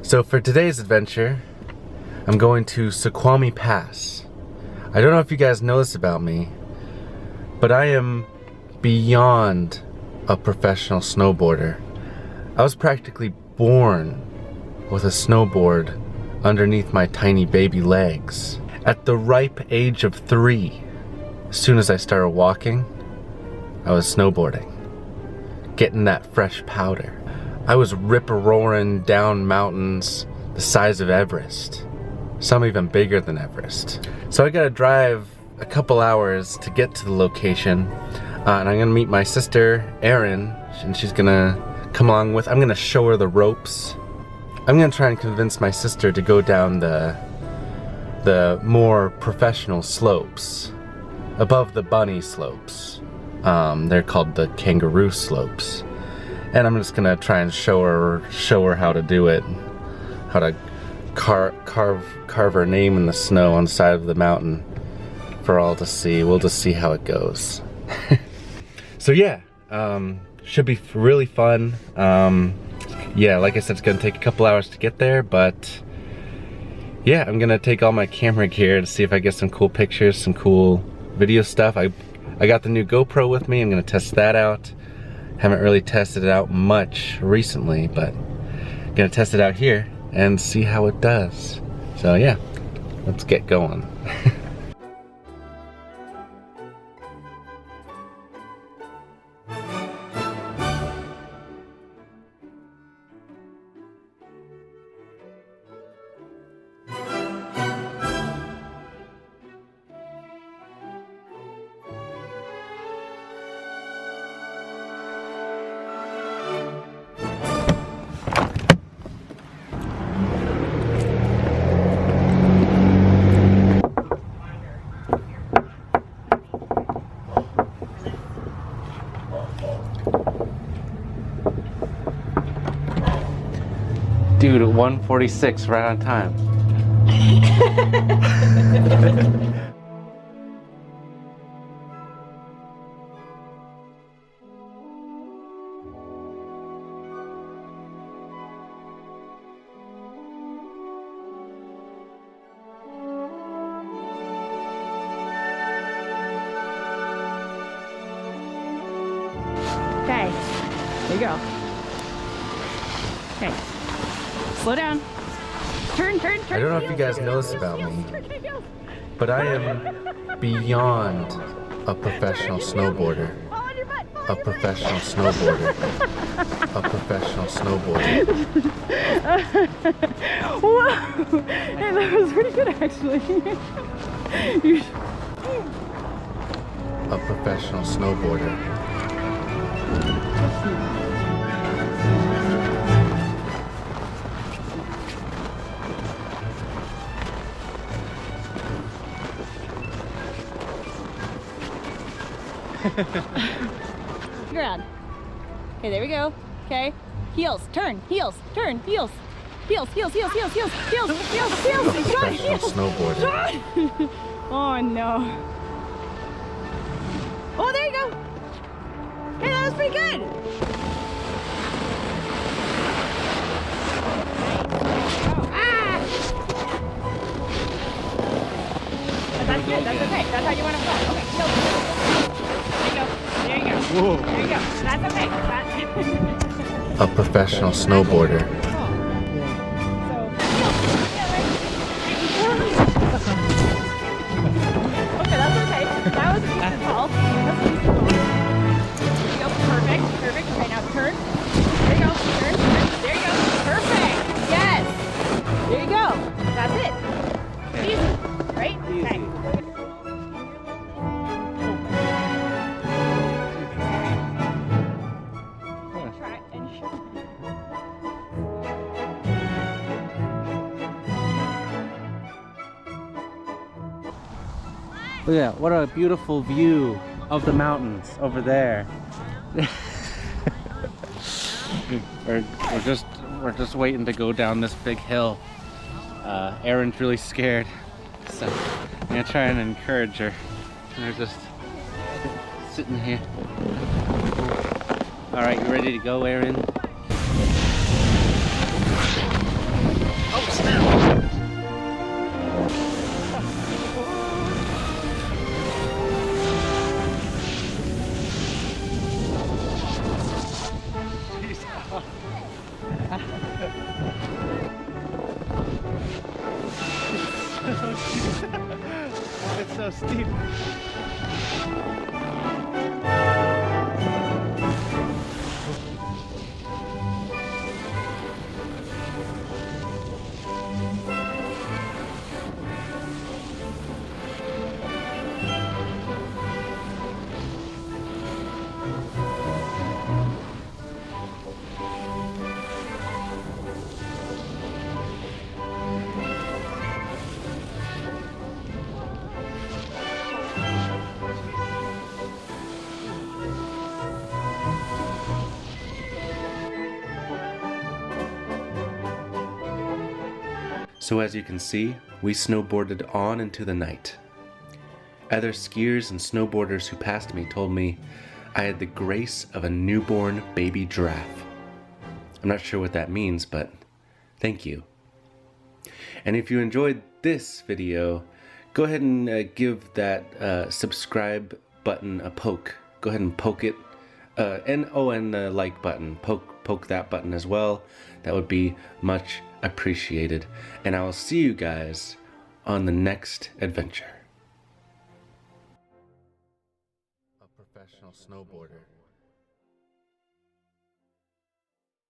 So for today's adventure, I'm going to Snoqualmie Pass. I don't know if you guys know this about me, but I am beyond a professional snowboarder. I was practically born with a snowboard underneath my tiny baby legs. At the ripe age of 3, as soon as I started walking, I was snowboarding, getting that fresh powder. I was rip-a-roaring down mountains the size of Everest, some even bigger than Everest. So I gotta drive a couple hours to get to the location, and I'm gonna meet my sister, Erin, and she's gonna come along with. I'm gonna show her the ropes. I'm gonna try and convince my sister to go down the more professional slopes, above the bunny slopes. They're called the kangaroo slopes. And I'm just gonna try and show her how to do it, how to carve her name in the snow on the side of the mountain for all to see. We'll just see how it goes. So yeah, should be really fun. Yeah, like I said, it's gonna take a couple hours to get there, but yeah, I'm gonna take all my camera gear to see if I get some cool pictures, some cool video stuff. I got the new Gopro with me. I'm gonna test that out. Haven't really tested it out much recently, but gonna test it out here and see how it does. So yeah, let's get going. Dude, at 1:46, right on time. Okay, there you go. Okay. Slow down. Turn. I don't know if you guys know this about me, but I am beyond a professional snowboarder. A professional snowboarder. A professional snowboarder. Whoa! Hey, that was pretty good actually. A professional snowboarder. Ground. Okay, there we go. Okay. Heels, turn, heels, turn, heels. Heels. Professional snowboarder. Oh no. Oh, there you go. Hey, that was pretty good. Ah! That's good. That's okay. That's how you want to go. Okay, heels. There you go. Whoa. There you go. That's okay. A professional snowboarder. Okay, that's okay. That was a decent fall. That's a decent fall. There you go. Perfect. Okay, now turn. There you go. Turn. There you go. Perfect. Yes. There you go. That's it. Easy. Right? Okay. Look at that, what a beautiful view of the mountains over there. we're just waiting to go down this big hill. Erin's really scared, so I'm gonna try and encourage her. And we're just sitting here. All right, you ready to go, Erin? It's so steep. So as you can see, we snowboarded on into the night. Other skiers and snowboarders who passed me told me I had the grace of a newborn baby giraffe. I'm not sure what that means, but thank you. And if you enjoyed this video, go ahead and give that subscribe button a poke. Go ahead and poke it. And the like button. Poke that button as well. That would be much appreciated. And I will see you guys on the next adventure. A professional snowboarder.